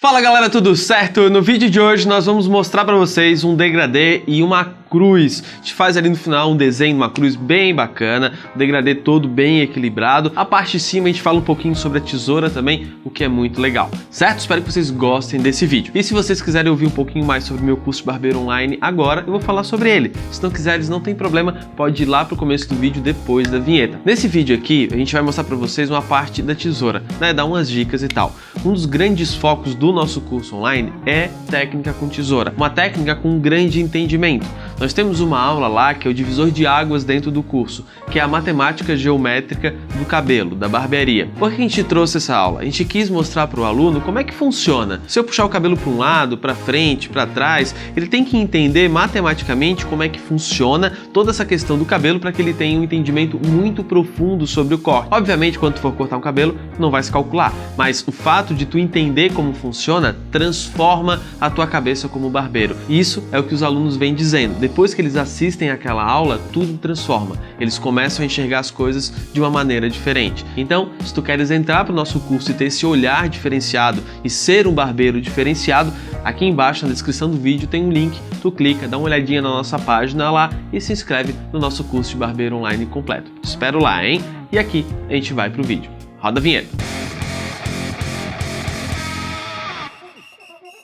Fala galera, tudo certo? No vídeo de hoje nós vamos mostrar para vocês um degradê e uma cruz. A gente faz ali no final um desenho de uma cruz bem bacana, o degradê todo bem equilibrado. A parte de cima a gente fala um pouquinho sobre a tesoura também, o que é muito legal, certo? Espero que vocês gostem desse vídeo. E se vocês quiserem ouvir um pouquinho mais sobre o meu curso de barbeiro online agora, eu vou falar sobre ele. Se não quiseres, não tem problema, pode ir lá pro começo do vídeo depois da vinheta. Nesse vídeo aqui, a gente vai mostrar para vocês uma parte da tesoura, né? Dar umas dicas e tal. Um dos grandes focos do nosso curso online é técnica com tesoura, uma técnica com um grande entendimento. Nós temos uma aula lá que é o divisor de águas dentro do curso, que é a matemática geométrica do cabelo, da barbearia. Por que a gente trouxe essa aula? A gente quis mostrar para o aluno como é que funciona. Se eu puxar o cabelo para um lado, para frente, para trás, ele tem que entender matematicamente como é que funciona toda essa questão do cabelo para que ele tenha um entendimento muito profundo sobre o corte. Obviamente, quando tu for cortar um cabelo, não vai se calcular, mas o fato de tu entender como funciona transforma a tua cabeça como barbeiro. Isso é o que os alunos vêm dizendo. Depois que eles assistem àquela aula, tudo transforma. Eles começam a enxergar as coisas de uma maneira diferente. Então, se tu queres entrar para o nosso curso e ter esse olhar diferenciado e ser um barbeiro diferenciado, aqui embaixo na descrição do vídeo tem um link, tu clica, dá uma olhadinha na nossa página lá e se inscreve no nosso curso de barbeiro online completo. Te espero lá, hein? E aqui a gente vai pro vídeo. Roda a vinheta.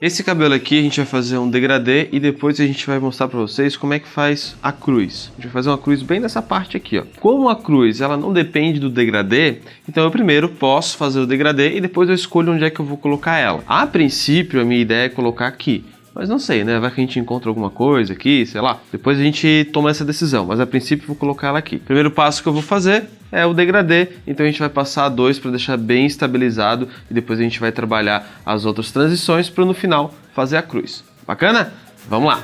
Esse cabelo aqui a gente vai fazer um degradê e depois a gente vai mostrar para vocês como é que faz a cruz. A gente vai fazer uma cruz bem nessa parte aqui, ó. Como a cruz ela não depende do degradê, então eu primeiro posso fazer o degradê e depois eu escolho onde é que eu vou colocar ela. A princípio a minha ideia é colocar aqui. Mas não sei, né? Vai que a gente encontra alguma coisa aqui, sei lá. Depois a gente toma essa decisão, mas a princípio eu vou colocar ela aqui. Primeiro passo que eu vou fazer é o degradê, então a gente vai passar a 2 para deixar bem estabilizado e depois a gente vai trabalhar as outras transições para no final fazer a cruz. Bacana? Vamos lá!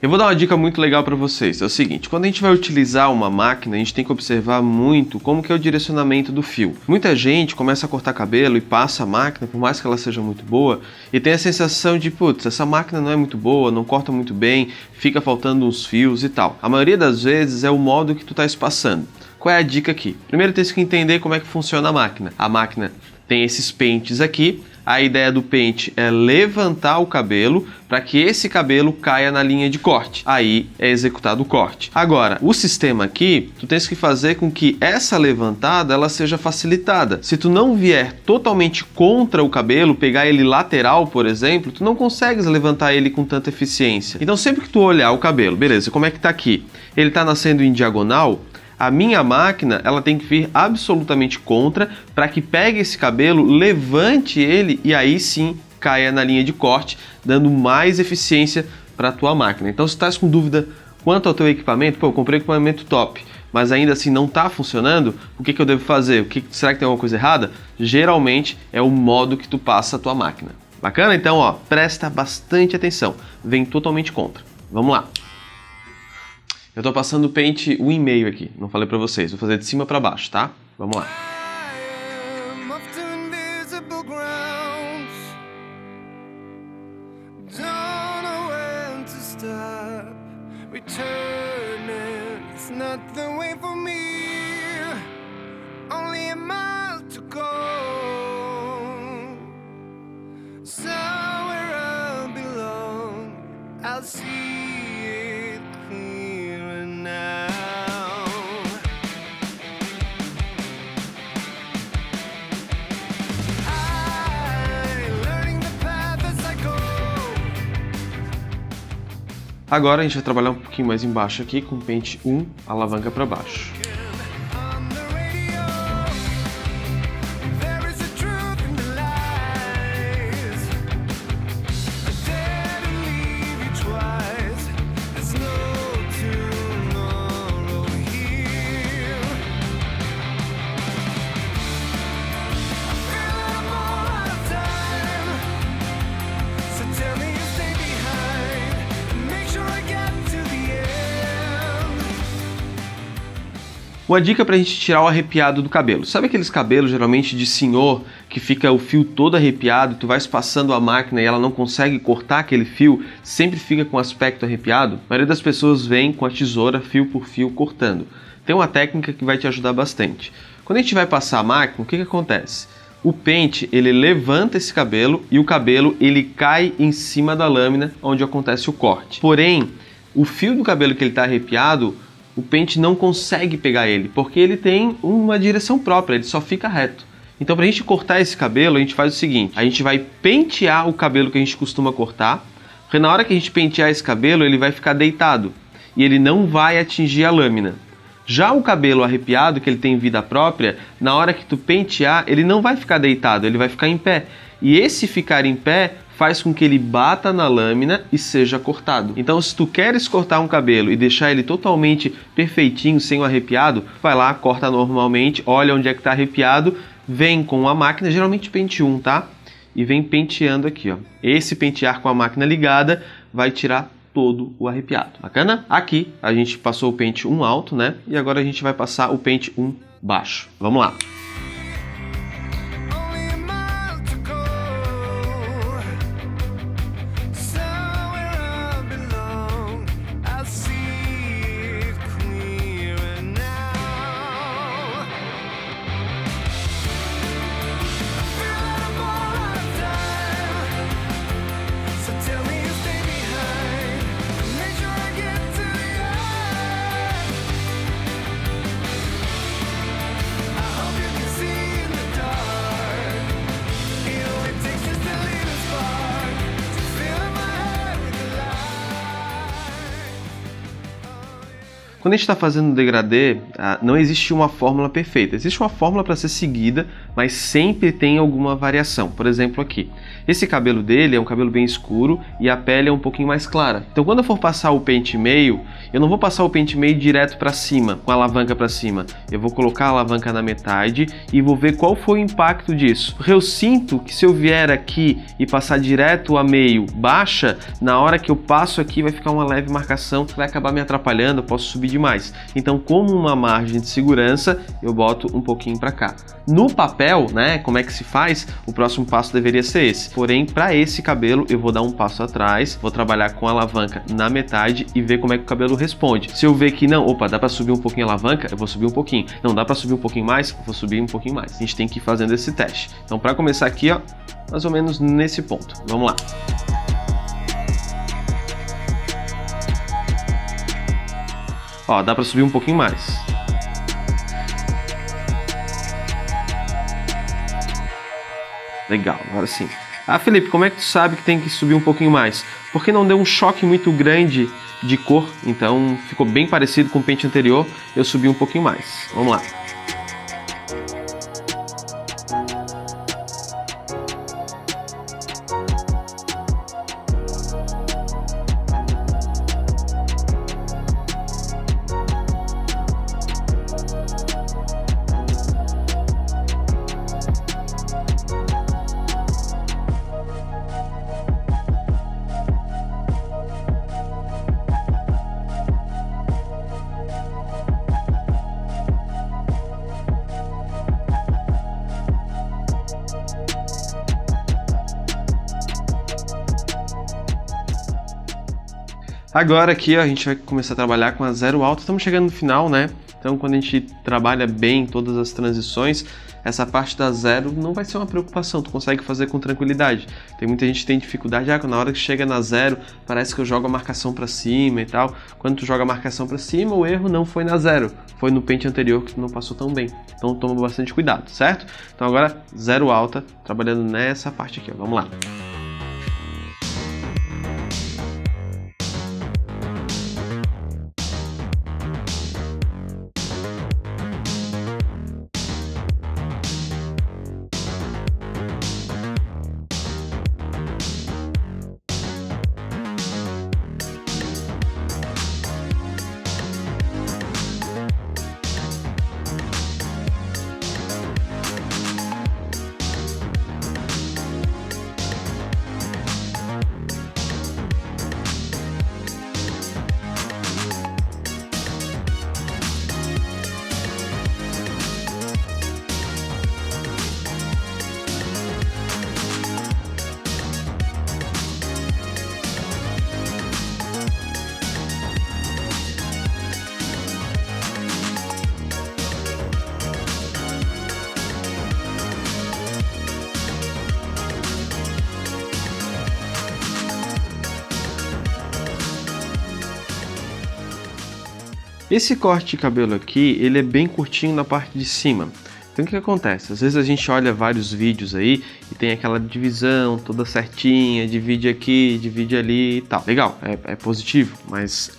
Eu vou dar uma dica muito legal para vocês, é o seguinte, quando a gente vai utilizar uma máquina, a gente tem que observar muito como que é o direcionamento do fio. Muita gente começa a cortar cabelo e passa a máquina, por mais que ela seja muito boa, e tem a sensação de, putz, essa máquina não é muito boa, não corta muito bem, fica faltando uns fios e tal. A maioria das vezes é o modo que tu tá espaçando. Qual é a dica aqui? Primeiro tem que entender como é que funciona a máquina. A máquina tem esses pentes aqui. A ideia do pente é levantar o cabelo para que esse cabelo caia na linha de corte. Aí é executado o corte. Agora, o sistema aqui, tu tens que fazer com que essa levantada ela seja facilitada. Se tu não vier totalmente contra o cabelo, pegar ele lateral, por exemplo, tu não consegues levantar ele com tanta eficiência. Então sempre que tu olhar o cabelo, beleza, como é que tá aqui? Ele tá nascendo em diagonal. A minha máquina ela tem que vir absolutamente contra para que pegue esse cabelo, levante ele e aí sim caia na linha de corte, dando mais eficiência para a tua máquina. Então se estás com dúvida quanto ao teu equipamento, pô, eu comprei um equipamento top, mas ainda assim não está funcionando, o que eu devo fazer? Será que tem alguma coisa errada? Geralmente é o modo que tu passa a tua máquina. Bacana? Então, ó, presta bastante atenção, vem totalmente contra. Vamos lá. Eu tô passando o pente 1,5 aqui, não falei pra vocês, vou fazer de cima pra baixo, tá? Vamos lá. Agora a gente vai trabalhar um pouquinho mais embaixo aqui com pente 1, alavanca para baixo. Uma dica pra gente tirar o arrepiado do cabelo. Sabe aqueles cabelos geralmente de senhor que fica o fio todo arrepiado, tu vai passando a máquina e ela não consegue cortar aquele fio, sempre fica com aspecto arrepiado? A maioria das pessoas vem com a tesoura fio por fio cortando. Tem uma técnica que vai te ajudar bastante. Quando a gente vai passar a máquina, o que acontece? O pente, ele levanta esse cabelo e o cabelo ele cai em cima da lâmina onde acontece o corte. Porém, o fio do cabelo que ele está arrepiado, o pente não consegue pegar ele, porque ele tem uma direção própria, ele só fica reto. Então, para a gente cortar esse cabelo, a gente faz o seguinte, a gente vai pentear o cabelo que a gente costuma cortar, porque na hora que a gente pentear esse cabelo, ele vai ficar deitado e ele não vai atingir a lâmina. Já o cabelo arrepiado, que ele tem vida própria, na hora que tu pentear, ele não vai ficar deitado, ele vai ficar em pé. E esse ficar em pé faz com que ele bata na lâmina e seja cortado. Então, se tu queres cortar um cabelo e deixar ele totalmente perfeitinho, sem o arrepiado, vai lá, corta normalmente, olha onde é que tá arrepiado, vem com a máquina, geralmente pente 1, tá? E vem penteando aqui, ó. Esse pentear com a máquina ligada vai tirar todo o arrepiado. Bacana? Aqui a gente passou o pente 1 alto, né? E agora a gente vai passar o pente 1 baixo. Vamos lá! Quando a gente está fazendo um degradê, não existe uma fórmula perfeita. Existe uma fórmula para ser seguida, mas sempre tem alguma variação. Por exemplo, aqui. Esse cabelo dele é um cabelo bem escuro e a pele é um pouquinho mais clara. Então, quando eu for passar o pente meio, eu não vou passar o pente meio direto para cima, com a alavanca para cima. Eu vou colocar a alavanca na metade e vou ver qual foi o impacto disso. Porque eu sinto que se eu vier aqui e passar direto a meio baixa, na hora que eu passo aqui vai ficar uma leve marcação que vai acabar me atrapalhando, eu posso subir demais. Então, como uma margem de segurança, eu boto um pouquinho para cá. No papel, né, como é que se faz? O próximo passo deveria ser esse. Porém, para esse cabelo, eu vou dar um passo atrás, vou trabalhar com a alavanca na metade e ver como é que o cabelo responde. Se eu ver que não, opa, dá para subir um pouquinho a alavanca, eu vou subir um pouquinho. Não, dá para subir um pouquinho mais, eu vou subir um pouquinho mais. A gente tem que ir fazendo esse teste. Então, para começar aqui, ó, mais ou menos nesse ponto. Vamos lá. Ó, dá para subir um pouquinho mais. Legal, agora sim. Ah, Felipe, como é que tu sabe que tem que subir um pouquinho mais? Porque não deu um choque muito grande de cor, então ficou bem parecido com o pente anterior, eu subi um pouquinho mais. Vamos lá. Agora aqui ó, a gente vai começar a trabalhar com a zero alta, estamos chegando no final, né? Então quando a gente trabalha bem todas as transições, essa parte da zero não vai ser uma preocupação, tu consegue fazer com tranquilidade. Tem muita gente que tem dificuldade, na hora que chega na zero, parece que eu jogo a marcação para cima e tal. Quando tu joga a marcação para cima, o erro não foi na zero, foi no pente anterior que tu não passou tão bem. Então toma bastante cuidado, certo? Então agora zero alta, trabalhando nessa parte aqui, ó. Vamos lá. Esse corte de cabelo aqui, ele é bem curtinho na parte de cima. Então o que acontece? Às vezes a gente olha vários vídeos aí e tem aquela divisão toda certinha, divide aqui, divide ali e tal. Legal, é positivo, mas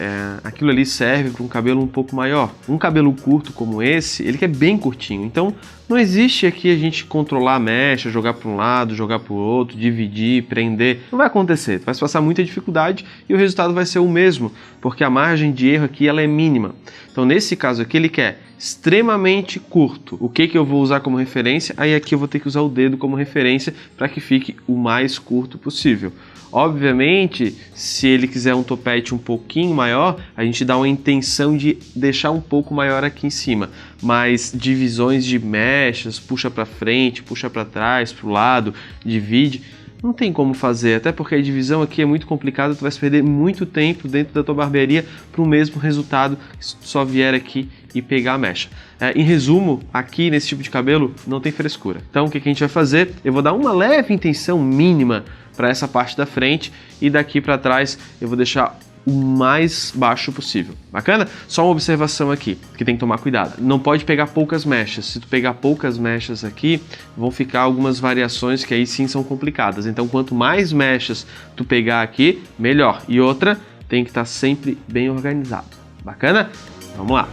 aquilo ali serve para um cabelo um pouco maior. Um cabelo curto como esse, ele que é bem curtinho, então não existe aqui a gente controlar a mecha, jogar para um lado, jogar para o outro, dividir, prender. Não vai acontecer, vai passar muita dificuldade e o resultado vai ser o mesmo, porque a margem de erro aqui ela é mínima. Então nesse caso aqui ele quer extremamente curto. O que eu vou usar como referência? Aí aqui eu vou ter que usar o dedo como referência para que fique o mais curto possível. Obviamente, se ele quiser um topete um pouquinho maior, a gente dá uma intenção de deixar um pouco maior aqui em cima. Mas divisões de mechas, puxa para frente, puxa para trás, para o lado, divide, não tem como fazer, até porque a divisão aqui é muito complicada, tu vai perder muito tempo dentro da tua barbearia para o mesmo resultado se tu só vier aqui e pegar a mecha. Em resumo, aqui nesse tipo de cabelo não tem frescura. Então o que a gente vai fazer? Eu vou dar uma leve intenção mínima para essa parte da frente e daqui para trás eu vou deixar o mais baixo possível. Bacana? Só uma observação aqui, que tem que tomar cuidado. Não pode pegar poucas mechas. Se tu pegar poucas mechas aqui, vão ficar algumas variações que aí sim são complicadas. Então, quanto mais mechas tu pegar aqui, melhor. E outra, tem que estar sempre bem organizado. Bacana? Vamos lá.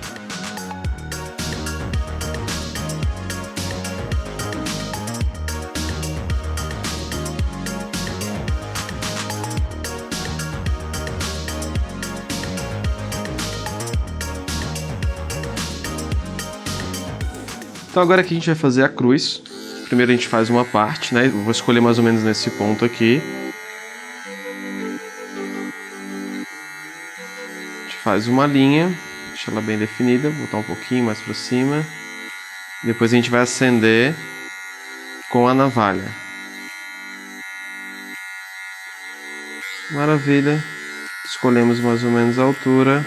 Então agora que a gente vai fazer a cruz, primeiro a gente faz uma parte, né? Eu vou escolher mais ou menos nesse ponto aqui. A gente faz uma linha, deixa ela bem definida, botar um pouquinho mais para cima. Depois a gente vai acender com a navalha. Maravilha. Escolhemos mais ou menos a altura.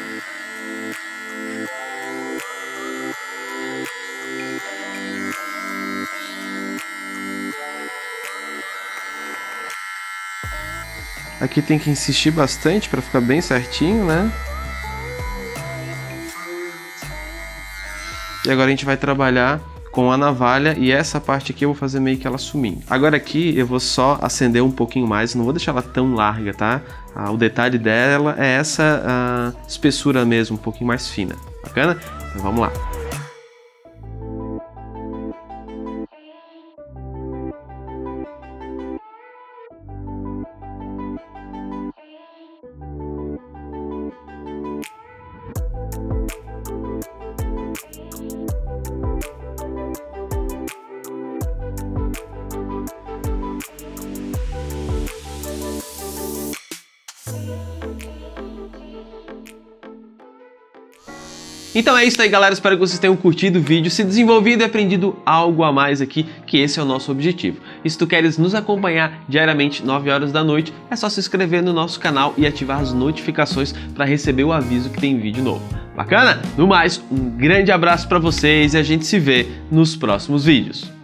Aqui tem que insistir bastante para ficar bem certinho, né? E agora a gente vai trabalhar com a navalha e essa parte aqui eu vou fazer meio que ela sumindo. Agora aqui eu vou só acender um pouquinho mais, não vou deixar ela tão larga, tá? O detalhe dela é essa espessura mesmo, um pouquinho mais fina. Bacana? Então vamos lá. Então é isso aí, galera, espero que vocês tenham curtido o vídeo, se desenvolvido e aprendido algo a mais aqui, que esse é o nosso objetivo. E se tu queres nos acompanhar diariamente, 9 horas da noite, é só se inscrever no nosso canal e ativar as notificações para receber o aviso que tem vídeo novo. Bacana? No mais, um grande abraço para vocês e a gente se vê nos próximos vídeos.